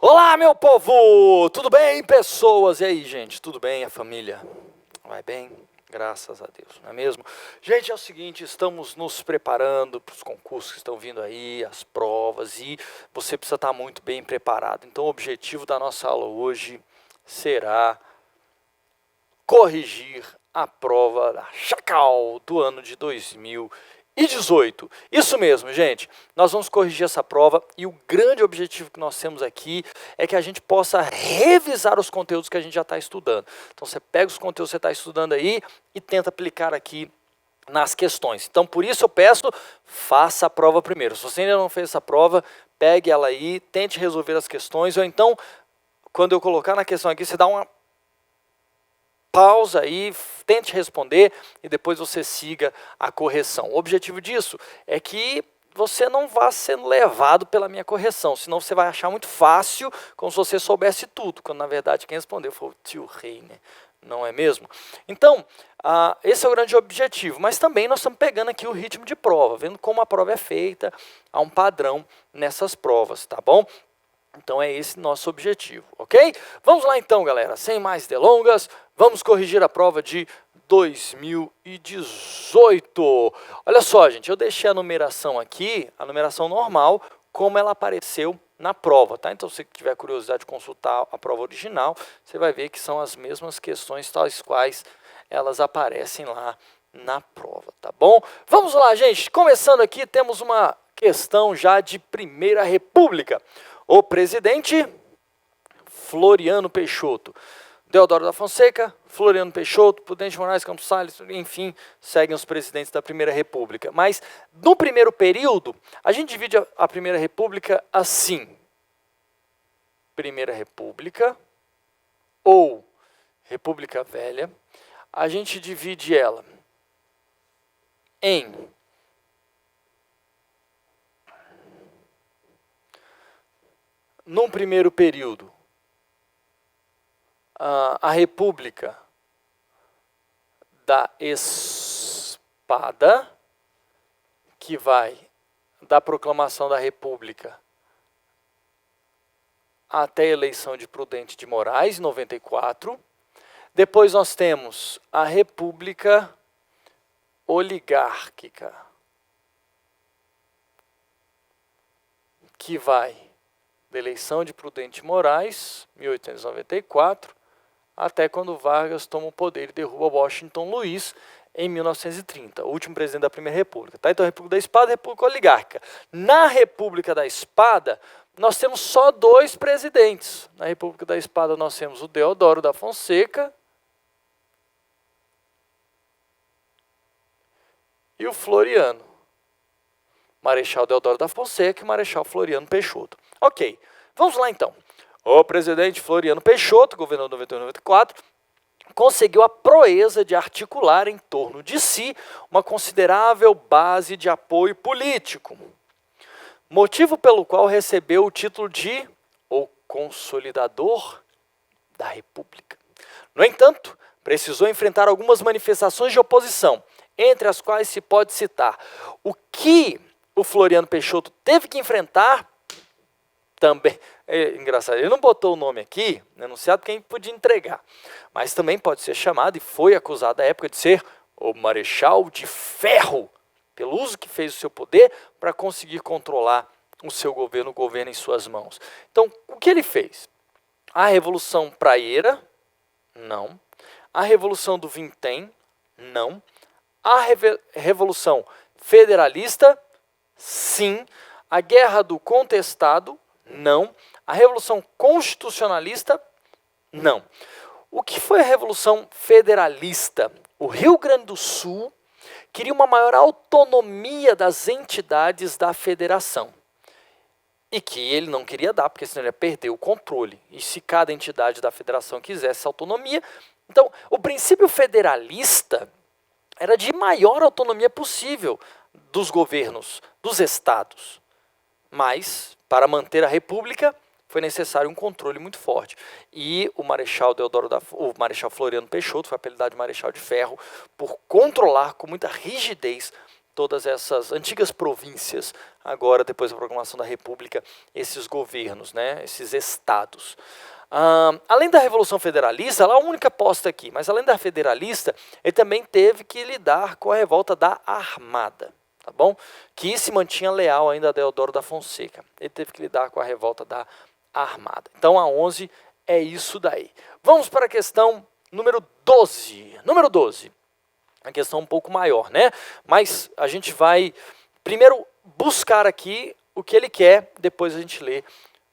Olá, meu povo! Tudo bem, pessoas? E aí, gente? Tudo bem? A família vai bem? Graças a Deus, não é mesmo? Gente, é o seguinte, estamos nos preparando para os concursos que estão vindo aí, as provas, e você precisa estar muito bem preparado. Então, o objetivo da nossa aula hoje será corrigir a prova da Chacal do ano de 2018. Isso mesmo, gente. Nós vamos corrigir essa prova e o grande objetivo que nós temos aqui é que a gente possa revisar os conteúdos que a gente já está estudando. Então você pega os conteúdos que você está estudando aí e tenta aplicar aqui nas questões. Então por isso eu peço, faça a prova primeiro. Se você ainda não fez essa prova, pegue ela aí, tente resolver as questões, ou então, quando eu colocar na questão aqui, você dá uma pausa aí, tente responder e depois você siga a correção. O objetivo disso é que você não vá sendo levado pela minha correção, senão você vai achar muito fácil, como se você soubesse tudo, quando na verdade quem respondeu foi o tio Rei, né? Não é mesmo? Então, esse é o grande objetivo, mas também nós estamos pegando aqui o ritmo de prova, vendo como a prova é feita, há um padrão nessas provas, tá bom? Então é esse nosso objetivo, ok? Vamos lá então, galera, sem mais delongas, vamos corrigir a prova de 2018. Olha só, gente, eu deixei a numeração aqui, a numeração normal, como ela apareceu na prova, tá? Então, se você tiver curiosidade de consultar a prova original, você vai ver que são as mesmas questões, tais quais elas aparecem lá na prova, tá bom? Vamos lá, gente, começando aqui, temos uma questão já de Primeira República. O presidente Floriano Peixoto, Deodoro da Fonseca, Floriano Peixoto, Prudente Moraes, Campos Salles, enfim, seguem os presidentes da Primeira República. Mas no primeiro período, a gente divide a Primeira República assim: Primeira República ou República Velha, a gente divide ela em num primeiro período, a República da Espada, que vai da proclamação da República até a eleição de Prudente de Moraes, em 94. Depois nós temos a República Oligárquica, que vai da eleição de Prudente de Moraes, 1894, até quando Vargas toma o poder e derruba Washington Luiz em 1930, o último presidente da Primeira República. Tá? Então, a República da Espada e a República Oligárquica. Na República da Espada, nós temos só dois presidentes. Na República da Espada, nós temos o Deodoro da Fonseca e o Floriano. Marechal Deodoro da Fonseca e Marechal Floriano Peixoto. Ok, vamos lá então. O presidente Floriano Peixoto, governador de 91 e 94, conseguiu a proeza de articular em torno de si uma considerável base de apoio político, motivo pelo qual recebeu o título de o Consolidador da República. No entanto, precisou enfrentar algumas manifestações de oposição, entre as quais se pode citar o que o Floriano Peixoto teve que enfrentar também. É engraçado, ele não botou o nome aqui, não sabe quem podia entregar, mas também pode ser chamado e foi acusado à época de ser o Marechal de Ferro, pelo uso que fez do seu poder para conseguir controlar o seu governo, o governo em suas mãos. Então, o que ele fez? A Revolução Praieira? Não. A Revolução do Vintém? Não. A Revolução Federalista? Sim. A Guerra do Contestado? Não. A Revolução Constitucionalista? Não. O que foi a Revolução Federalista? O Rio Grande do Sul queria uma maior autonomia das entidades da federação. E que ele não queria dar, porque senão ele ia perder o controle. E se cada entidade da federação quisesse autonomia... Então, o princípio federalista era de maior autonomia possível dos governos, dos estados. Mas, para manter a república, foi necessário um controle muito forte. E o Marechal o Marechal Floriano Peixoto foi apelidado de Marechal de Ferro por controlar com muita rigidez todas essas antigas províncias, agora depois da proclamação da República, esses governos, né, esses estados. Além da Revolução Federalista, ela é a única posta aqui, mas além da federalista, ele também teve que lidar com a revolta da Armada, tá bom? Que se mantinha leal ainda a Deodoro da Fonseca. Ele teve que lidar com a revolta da Armada. Então a 11 é isso daí. Vamos para a questão número 12. Número 12. A questão um pouco maior, né? Mas a gente vai primeiro buscar aqui o que ele quer, depois a gente lê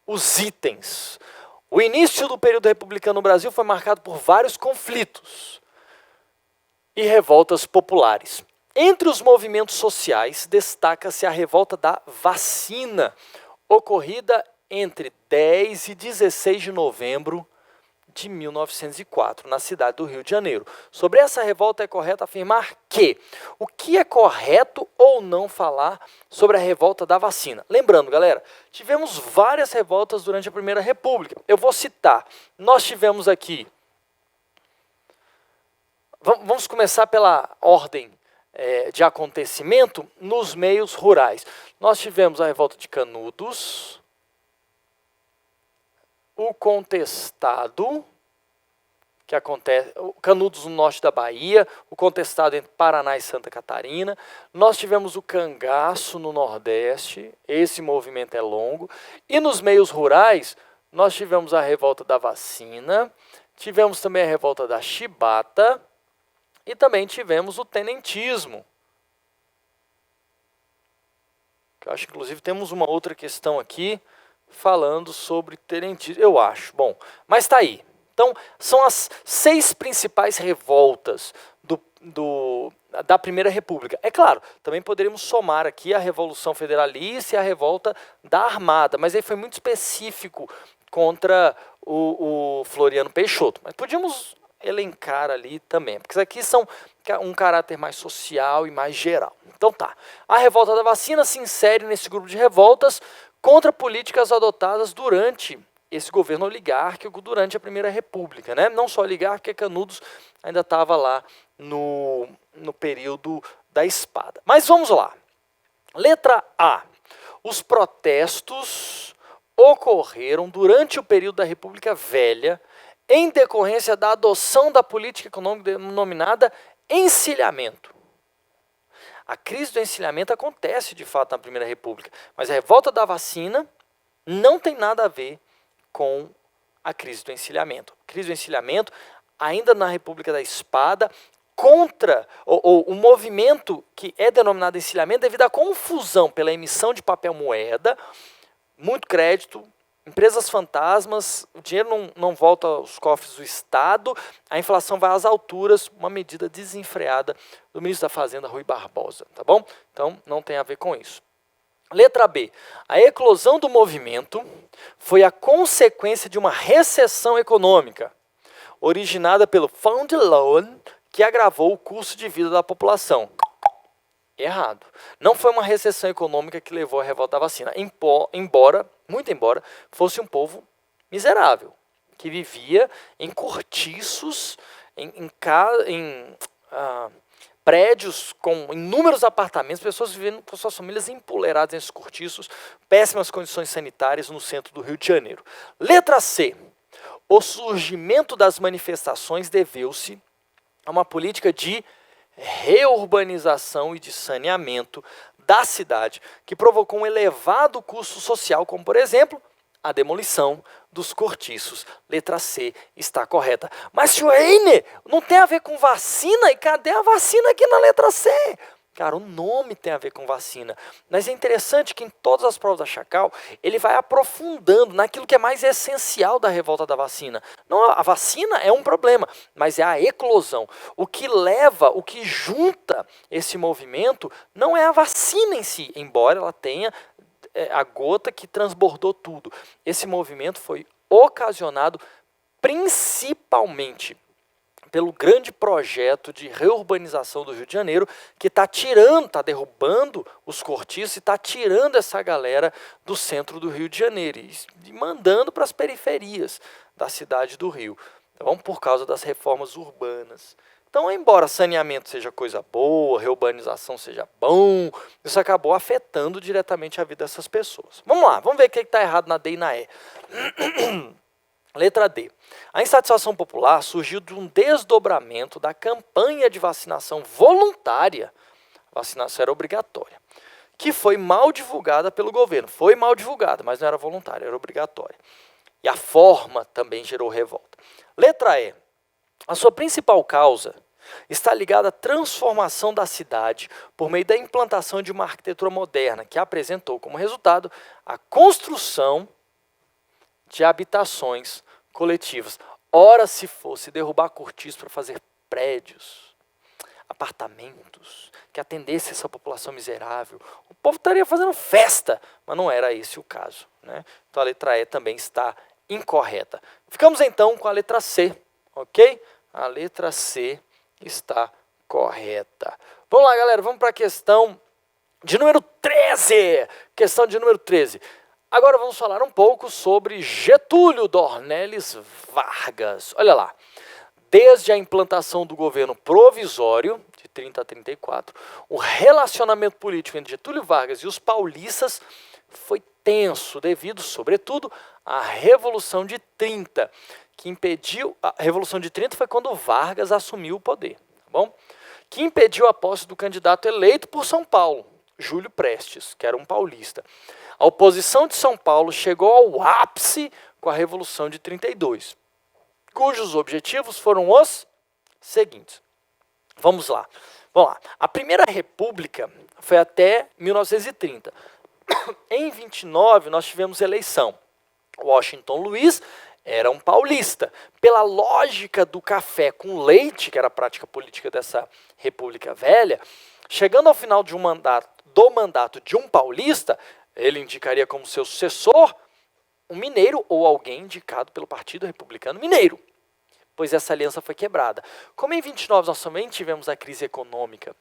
os itens. O início do período republicano no Brasil foi marcado por vários conflitos e revoltas populares. Entre os movimentos sociais, destaca-se a revolta da vacina, ocorrida entre 10 e 16 de novembro de 1904, na cidade do Rio de Janeiro. Sobre essa revolta é correto afirmar que o que é correto ou não falar sobre a revolta da vacina. Lembrando, galera, tivemos várias revoltas durante a Primeira República. Eu vou citar. Nós tivemos aqui... Vamos começar pela ordem de acontecimento nos meios rurais. Nós tivemos a revolta de Canudos, o contestado, que acontece, Canudos no norte da Bahia, o contestado entre Paraná e Santa Catarina. Nós tivemos o cangaço no Nordeste, esse movimento é longo. E nos meios rurais, nós tivemos a revolta da vacina, tivemos também a revolta da chibata e também tivemos o tenentismo. Eu acho que, inclusive, temos uma outra questão aqui, falando sobre tenentismo, eu acho. Bom, mas está aí. Então, são as 6 principais revoltas da Primeira República. É claro, também poderíamos somar aqui a Revolução Federalista e a revolta da Armada, mas aí foi muito específico contra o Floriano Peixoto. Mas podíamos elencar ali também, porque isso aqui são um caráter mais social e mais geral. Então tá, a revolta da vacina se insere nesse grupo de revoltas contra políticas adotadas durante esse governo oligárquico, durante a Primeira República, né? Não só oligárquico, porque Canudos ainda estava lá no período da espada. Mas vamos lá. Letra A. Os protestos ocorreram durante o período da República Velha, em decorrência da adoção da política econômica denominada encilhamento. A crise do encilhamento acontece, de fato, na Primeira República, mas a revolta da vacina não tem nada a ver com a crise do encilhamento. A crise do encilhamento, ainda na República da Espada, contra o movimento que é denominado encilhamento devido à confusão pela emissão de papel moeda, muito crédito, empresas fantasmas, o dinheiro não volta aos cofres do Estado, a inflação vai às alturas, uma medida desenfreada do ministro da Fazenda, Rui Barbosa, tá bom? Então, não tem a ver com isso. Letra B. A eclosão do movimento foi a consequência de uma recessão econômica, originada pelo Fund Loan, que agravou o custo de vida da população. Errado. Não foi uma recessão econômica que levou à revolta da vacina, muito embora, fosse um povo miserável, que vivia em cortiços, em prédios com inúmeros apartamentos, pessoas vivendo com suas famílias empoleiradas nesses cortiços, péssimas condições sanitárias no centro do Rio de Janeiro. Letra C. O surgimento das manifestações deveu-se a uma política de reurbanização e de saneamento da cidade, que provocou um elevado custo social, como, por exemplo, a demolição dos cortiços. Letra C está correta. Mas, senhor Heine, não tem a ver com vacina? E cadê a vacina aqui na letra C? Cara, o nome tem a ver com vacina. Mas é interessante que em todas as provas da Chacal, ele vai aprofundando naquilo que é mais essencial da revolta da vacina. Não, a vacina é um problema, mas é a eclosão. O que leva, o que junta esse movimento não é a vacina em si, embora ela tenha a gota que transbordou tudo. Esse movimento foi ocasionado principalmente pelo grande projeto de reurbanização do Rio de Janeiro, que está derrubando os cortiços e está tirando essa galera do centro do Rio de Janeiro e mandando para as periferias da cidade do Rio, tá bom? Por causa das reformas urbanas Então, embora saneamento seja coisa boa, reurbanização seja bom, isso acabou afetando diretamente a vida dessas pessoas. Vamos lá, vamos ver o que está errado na D e na E. Letra D. A insatisfação popular surgiu de um desdobramento da campanha de vacinação voluntária, a vacinação era obrigatória, que foi mal divulgada pelo governo. Foi mal divulgada, mas não era voluntária, era obrigatória. E a forma também gerou revolta. Letra E. A sua principal causa está ligada à transformação da cidade por meio da implantação de uma arquitetura moderna, que apresentou como resultado a construção de habitações coletivas. Ora, se fosse derrubar cortiços para fazer prédios, apartamentos, que atendesse essa população miserável, o povo estaria fazendo festa, mas não era esse o caso, né? Então a letra E também está incorreta. Ficamos então com a letra C, ok? A letra C está correta. Vamos lá, galera, vamos para a questão de número 13. Questão de número 13. Agora vamos falar um pouco sobre Getúlio Dornelles Vargas. Olha lá. Desde a implantação do governo provisório, de 30 a 34, o relacionamento político entre Getúlio Vargas e os paulistas foi tenso, devido, sobretudo, à Revolução de 30, que impediu... A Revolução de 30 foi quando Vargas assumiu o poder, tá bom? Que impediu a posse do candidato eleito por São Paulo, Júlio Prestes, que era um paulista. A oposição de São Paulo chegou ao ápice com a Revolução de 32, cujos objetivos foram os seguintes. Vamos lá. A Primeira República foi até 1930. Em 29, nós tivemos eleição. Washington Luiz era um paulista. Pela lógica do café com leite, que era a prática política dessa República Velha, chegando ao final de do mandato de um paulista, ele indicaria como seu sucessor um mineiro ou alguém indicado pelo Partido Republicano Mineiro, pois essa aliança foi quebrada. Como em 29 nós também tivemos a crise econômica,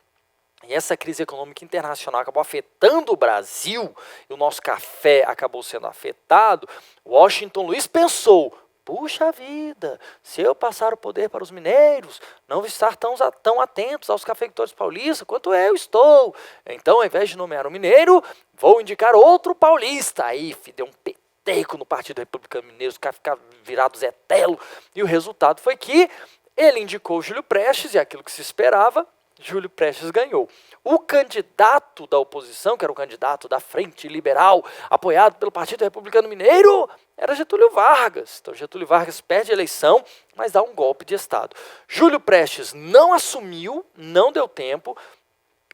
e essa crise econômica internacional acabou afetando o Brasil, e o nosso café acabou sendo afetado, Washington Luiz pensou, puxa vida, se eu passar o poder para os mineiros, não vou estar tão atentos aos cafeicultores paulistas quanto eu estou. Então, ao invés de nomear um mineiro, vou indicar outro paulista. Aí, deu um peteco no Partido Republicano Mineiro, os caras ficaram virados Zé Telo, e o resultado foi que ele indicou Júlio Prestes, e aquilo que se esperava, Júlio Prestes ganhou. O candidato da oposição, que era o candidato da Frente Liberal, apoiado pelo Partido Republicano Mineiro, era Getúlio Vargas. Então Getúlio Vargas perde a eleição, mas dá um golpe de Estado. Júlio Prestes não assumiu, não deu tempo.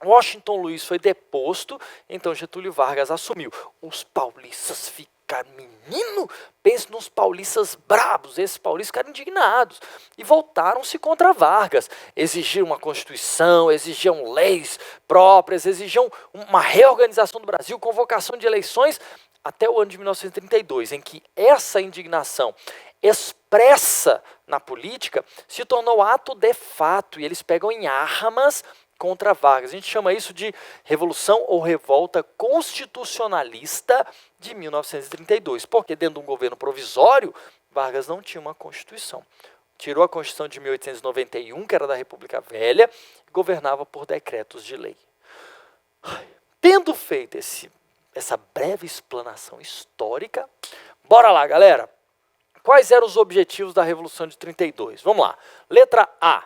Washington Luiz foi deposto, então Getúlio Vargas assumiu. Os paulistas ficaram, menino, pense nos paulistas brabos, esses paulistas ficaram indignados e voltaram-se contra Vargas, exigiram uma Constituição, exigiam leis próprias, exigiam uma reorganização do Brasil, convocação de eleições, até o ano de 1932, em que essa indignação expressa na política se tornou ato de fato, e eles pegam em armas contra Vargas. A gente chama isso de Revolução ou Revolta Constitucionalista de 1932, porque dentro de um governo provisório, Vargas não tinha uma Constituição. Tirou a Constituição de 1891, que era da República Velha, e governava por decretos de lei. Tendo feito essa breve explanação histórica, bora lá, galera. Quais eram os objetivos da Revolução de 32? Vamos lá. Letra A.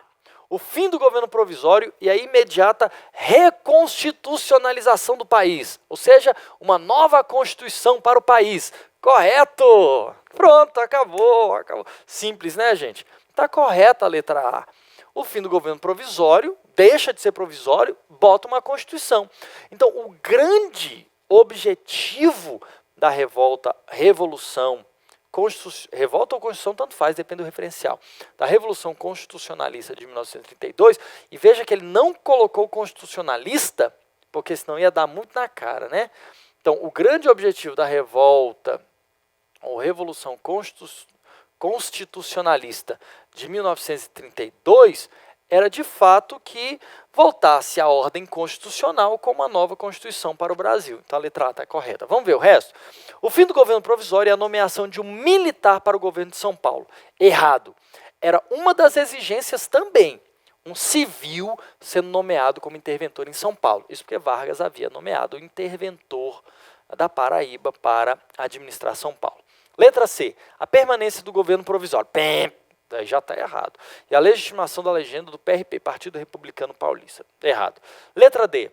O fim do governo provisório e a imediata reconstitucionalização do país. Ou seja, uma nova Constituição para o país. Correto! Pronto, acabou. Simples, né, gente? Está correta a letra A. O fim do governo provisório, deixa de ser provisório, bota uma Constituição. Então, o grande objetivo da revolução revolta ou Constituição, tanto faz, depende do referencial, da Revolução Constitucionalista de 1932, e veja que ele não colocou constitucionalista, porque senão ia dar muito na cara, né? Então, o grande objetivo da revolta, ou Revolução Constitucionalista de 1932, era de fato que voltasse à ordem constitucional com uma nova Constituição para o Brasil. Então a letra A está correta. Vamos ver o resto? O fim do governo provisório é a nomeação de um militar para o governo de São Paulo. Errado. Era uma das exigências também. um civil sendo nomeado como interventor em São Paulo. Isso porque Vargas havia nomeado o interventor da Paraíba para administrar São Paulo. Letra C, a permanência do governo provisório. Aí já está errado. E a legitimação da legenda do PRP, Partido Republicano Paulista. Errado. Letra D,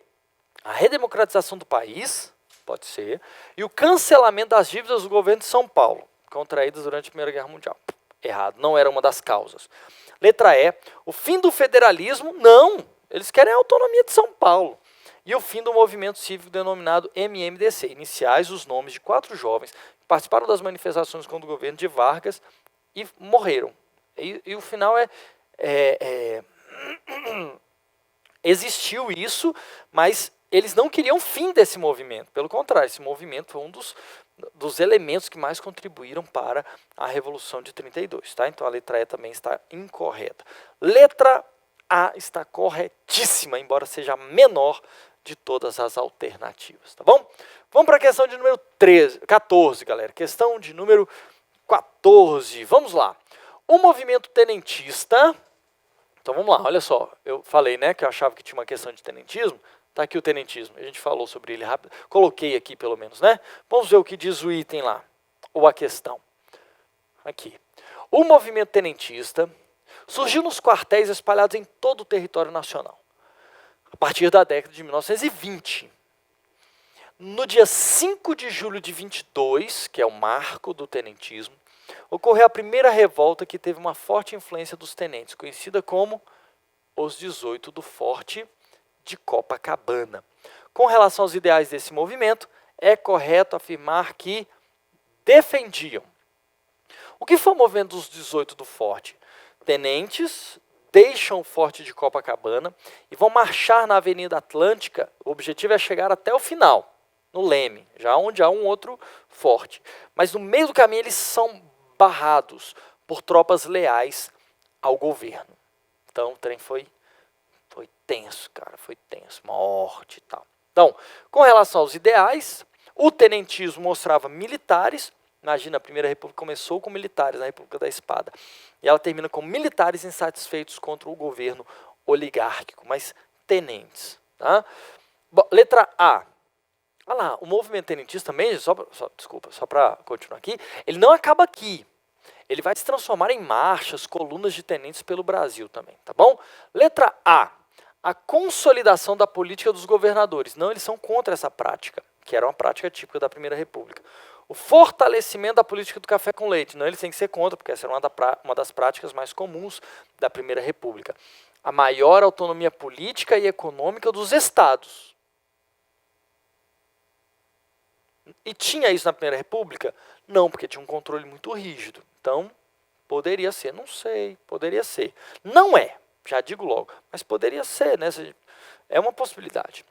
a redemocratização do país, pode ser, e o cancelamento das dívidas do governo de São Paulo, contraídas durante a Primeira Guerra Mundial. Errado, não era uma das causas. Letra E, o fim do federalismo, não, eles querem a autonomia de São Paulo. E o fim do movimento cívico denominado MMDC, iniciais os nomes de 4 jovens que participaram das manifestações contra o governo de Vargas e morreram. E o final existiu isso, mas eles não queriam fim desse movimento. Pelo contrário, esse movimento foi um dos elementos que mais contribuíram para a Revolução de 32. Tá? Então a letra E também está incorreta. Letra A está corretíssima, embora seja a menor de todas as alternativas. Tá bom? Vamos para a questão de número 14, galera. Questão de número 14. Vamos lá. O movimento tenentista... Então vamos lá, olha só. Eu falei, né, que eu achava que tinha uma questão de tenentismo. Está aqui o tenentismo. A gente falou sobre ele rápido. Coloquei aqui pelo menos, né? Vamos ver o que diz o item lá. Ou a questão. Aqui. O movimento tenentista surgiu nos quartéis espalhados em todo o território nacional, a partir da década de 1920. No dia 5 de julho de 22, que é o marco do tenentismo, ocorreu a primeira revolta que teve uma forte influência dos tenentes, conhecida como os 18 do Forte de Copacabana. Com relação aos ideais desse movimento, é correto afirmar que defendiam. O que foi o movimento dos 18 do Forte? Tenentes deixam o Forte de Copacabana e vão marchar na Avenida Atlântica. O objetivo é chegar até o final, no Leme, já onde há um outro forte. Mas no meio do caminho eles são barrados por tropas leais ao governo. Então o trem foi tenso, cara, foi tenso, morte e tal. Então, com relação aos ideais, o tenentismo mostrava militares. Imagina, a Primeira República começou com militares, na República da Espada. E ela termina com militares insatisfeitos contra o governo oligárquico, mas tenentes. Tá? Bom, letra A. Olha lá, o movimento tenentista também, só para continuar aqui, ele não acaba aqui. Ele vai se transformar em marchas, colunas de tenentes pelo Brasil também, tá bom? Letra A. A consolidação da política dos governadores. Não, eles são contra essa prática, que era uma prática típica da Primeira República. O fortalecimento da política do café com leite. Não, eles têm que ser contra, porque essa era uma das práticas mais comuns da Primeira República. A maior autonomia política e econômica dos estados. E tinha isso na Primeira República? Não, porque tinha um controle muito rígido. Então, poderia ser, não sei, poderia ser. Não é, já digo logo, mas poderia ser, né? É uma possibilidade.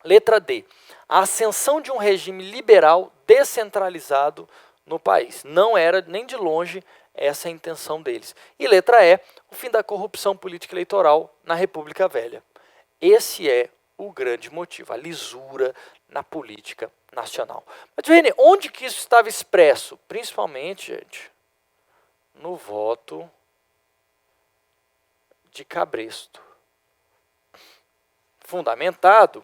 Letra D. A ascensão de um regime liberal descentralizado no país. Não era nem de longe essa a intenção deles. E letra E. O fim da corrupção política eleitoral na República Velha. Esse é o grande motivo, a lisura na política nacional. Mas, Vene, onde que isso estava expresso? Principalmente, gente, no voto de Cabresto. Fundamentado,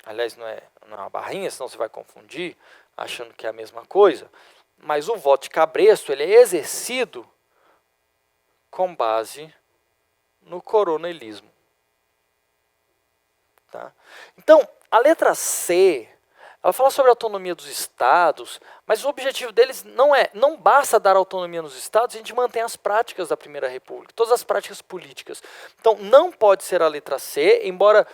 aliás, não é uma barrinha, senão você vai confundir, achando que é a mesma coisa, mas o voto de Cabresto ele é exercido com base no coronelismo. Tá? Então, a letra C, ela fala sobre a autonomia dos estados, mas o objetivo deles não basta dar autonomia nos estados, a gente mantém as práticas da Primeira República, todas as práticas políticas. Então, não pode ser a letra C, embora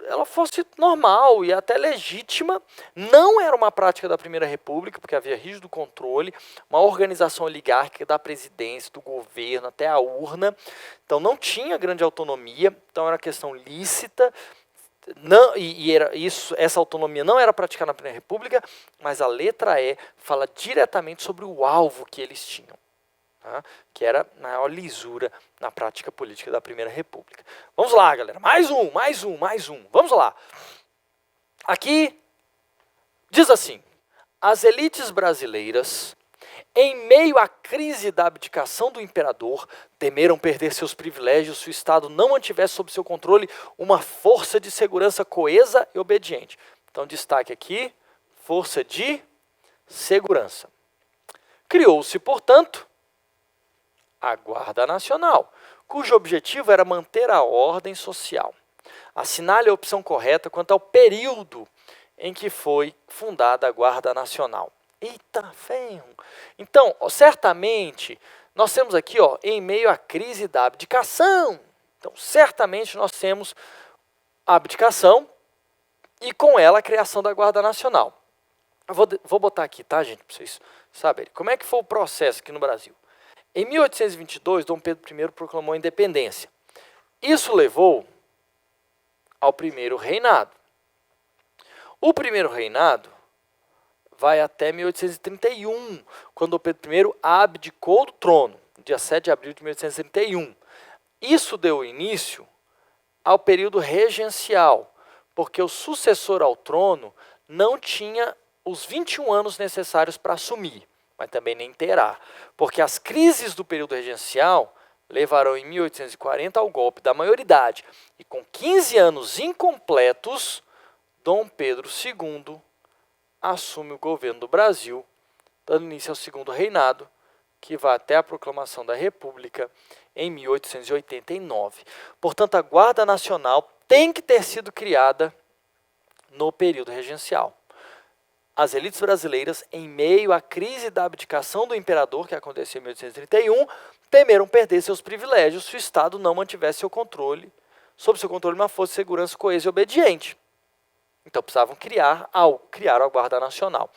ela fosse normal e até legítima, não era uma prática da Primeira República, porque havia rígido controle, uma organização oligárquica da presidência, do governo, até a urna, então não tinha grande autonomia, então era uma questão lícita. Não, essa autonomia não era praticada na Primeira República, mas a letra E fala diretamente sobre o alvo que eles tinham, tá? Que era a maior lisura na prática política da Primeira República. Vamos lá, galera, mais um. Vamos lá. Aqui diz assim: as elites brasileiras Em meio à crise da abdicação do imperador, temeram perder seus privilégios se o Estado não mantivesse sob seu controle uma força de segurança coesa e obediente. Então, destaque aqui, força de segurança. Criou-se, portanto, a Guarda Nacional, cujo objetivo era manter a ordem social. Assinale a opção correta quanto ao período em que foi fundada a Guarda Nacional. Eita, ferro! Então, certamente, nós temos aqui, em meio à crise da abdicação. Então, certamente nós temos a abdicação e com ela a criação da Guarda Nacional. Eu vou botar aqui, tá, gente, para vocês saberem. Como é que foi o processo aqui no Brasil? Em 1822, Dom Pedro I proclamou a independência. Isso levou ao primeiro reinado. O primeiro reinado vai até 1831, quando Dom Pedro I abdicou do trono, dia 7 de abril de 1831. Isso deu início ao período regencial, porque o sucessor ao trono não tinha os 21 anos necessários para assumir, mas também nem terá, porque as crises do período regencial levarão em 1840 ao golpe da maioridade, e com 15 anos incompletos, Dom Pedro II assume o governo do Brasil, dando início ao segundo reinado, que vai até a proclamação da República em 1889. Portanto, a Guarda Nacional tem que ter sido criada no período regencial. As elites brasileiras, em meio à crise da abdicação do imperador, que aconteceu em 1831, temeram perder seus privilégios se o Estado não mantivesse sob seu controle uma força de segurança coesa e obediente. Então, precisavam criar a Guarda Nacional.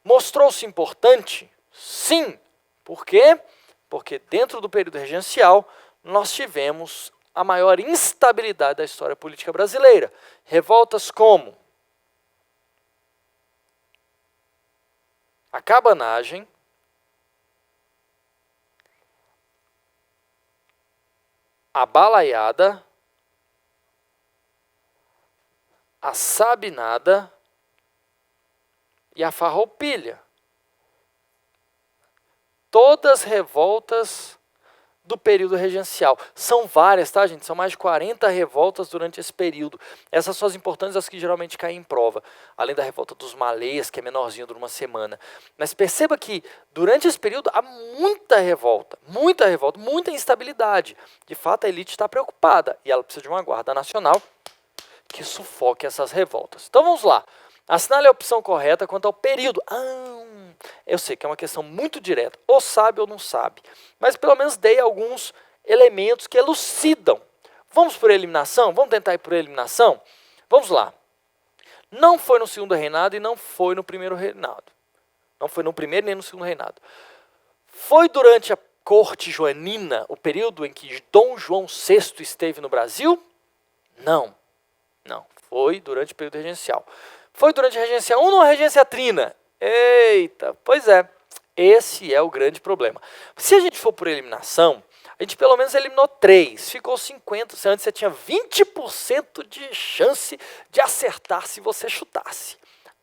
Mostrou-se importante? Sim. Por quê? Porque dentro do período regencial, nós tivemos a maior instabilidade da história política brasileira. Revoltas como a cabanagem, a balaiada, a sabinada e a farroupilha. Todas revoltas do período regencial. São várias, tá, gente? São mais de 40 revoltas durante esse período. Essas são as importantes, as que geralmente caem em prova. Além da revolta dos malês, que é menorzinha, dura uma semana. Mas perceba que, durante esse período, há muita revolta, muita instabilidade. De fato, a elite está preocupada e ela precisa de uma Guarda Nacional que sufoque essas revoltas. Então, vamos lá. Assinale a opção correta quanto ao período. Eu sei que é uma questão muito direta, ou sabe ou não sabe, mas pelo menos dei alguns elementos que elucidam. Vamos por eliminação? Vamos tentar ir por eliminação? Vamos lá. Não foi no segundo reinado e não foi no primeiro reinado. Não foi no primeiro nem no segundo reinado. Foi durante a corte joanina, o período em que Dom João VI esteve no Brasil? Não. Não, foi durante o período regencial. Foi durante a regência 1 ou a regência trina? Eita, pois é, esse é o grande problema. Se a gente for por eliminação, a gente pelo menos eliminou 3, ficou 50%. Antes você tinha 20% de chance de acertar se você chutasse.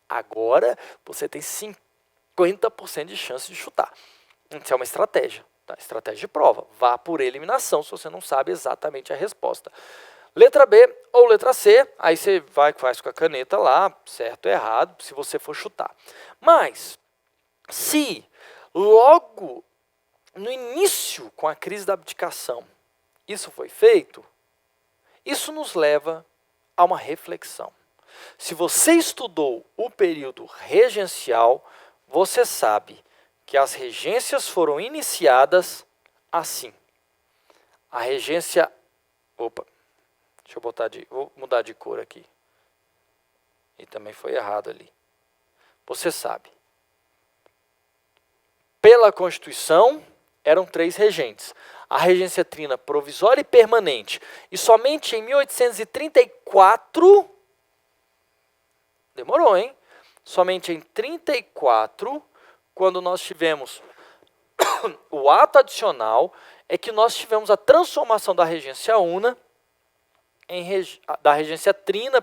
Agora você tem 50% de chance de chutar. Isso é uma estratégia, tá? Estratégia de prova. Vá por eliminação se você não sabe exatamente a resposta. Letra B ou letra C, aí você faz com a caneta lá, certo ou errado, se você for chutar. Mas, se logo no início, com a crise da abdicação, isso foi feito, isso nos leva a uma reflexão. Se você estudou o período regencial, você sabe que as regências foram iniciadas assim. A regência... Deixa eu vou mudar de cor aqui. E também foi errado ali. Você sabe. Pela Constituição, eram 3 regentes. A regência trina provisória e permanente. E somente em 1834, demorou, hein? Somente em 34, quando nós tivemos o ato adicional, é que nós tivemos a transformação da regência una, da regência trina,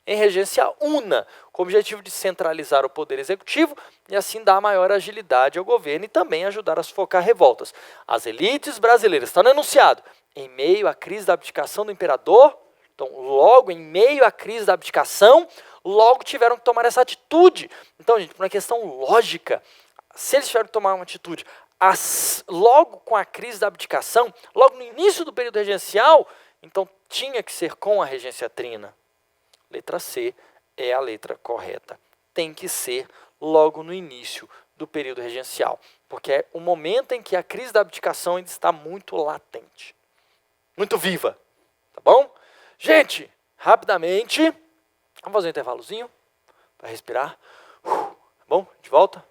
em regência una, com o objetivo de centralizar o poder executivo e assim dar maior agilidade ao governo e também ajudar a sufocar revoltas. As elites brasileiras, está no enunciado, em meio à crise da abdicação do imperador, então logo em meio à crise da abdicação, logo tiveram que tomar essa atitude. Então, gente, por uma questão lógica, se eles tiveram que tomar uma atitude logo com a crise da abdicação, logo no início do período regencial, então tinha que ser com a regência trina. Letra C é a letra correta. Tem que ser logo no início do período regencial, porque é o momento em que a crise da abdicação ainda está muito latente, muito viva, tá bom? Gente, rapidamente, vamos fazer um intervalozinho para respirar. Tá bom? De volta.